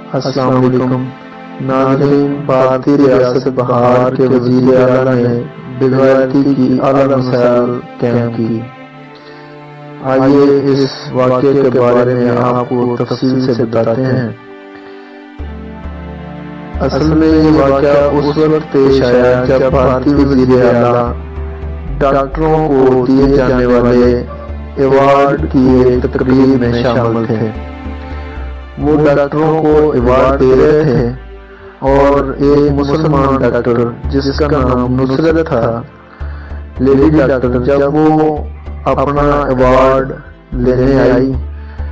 अस्सलाम वालेकुम नाज़रीन। भारतीय रियासत बिहार के वज़ीर आला ने बेग़ैरती की आला मिसाल कायम की। आइए इस वाक़े के बारे में आपको तफसील से बताते हैं। असल में ये वाक़या उस वक्त पेश आया जब भारतीय वज़ीर आला डॉक्टरों को दिए जाने वाले अवार्ड की एक तकरीब में शामिल थे। वो डॉक्टरों को अवार्ड दे रहे थे और एक मुसलमान डॉक्टर जिसका नाम नुसरत था, लेडी डॉक्टर, जब वो अपना अवार्ड लेने आई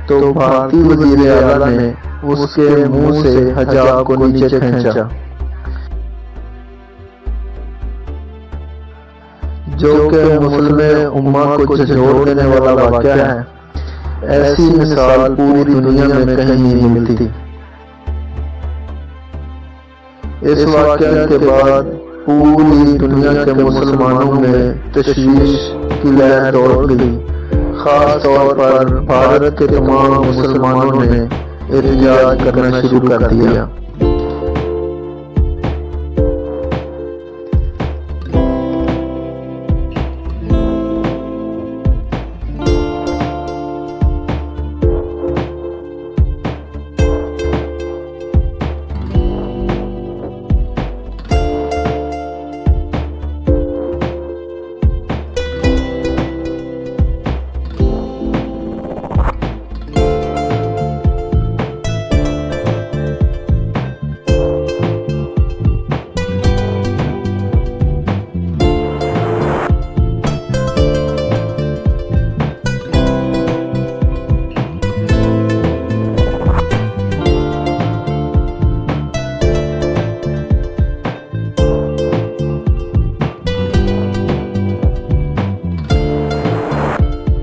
तो भारतीय वज़ीर आला ने उसके मुंह से हिजाब को नीचे खींचा, जो कि मुस्लिम उम्मा को झंझोड़ देने वाला वाक़या है। ऐसी मिसाल पूरी दुनिया में कहीं नहीं मिलती। इस वाक़या के बाद पूरी दुनिया के मुसलमानों में तशवीश की लहर दौड़ गई। खास तौर पर भारत के तमाम मुसलमानों ने एहतजाज करना शुरू कर दिया।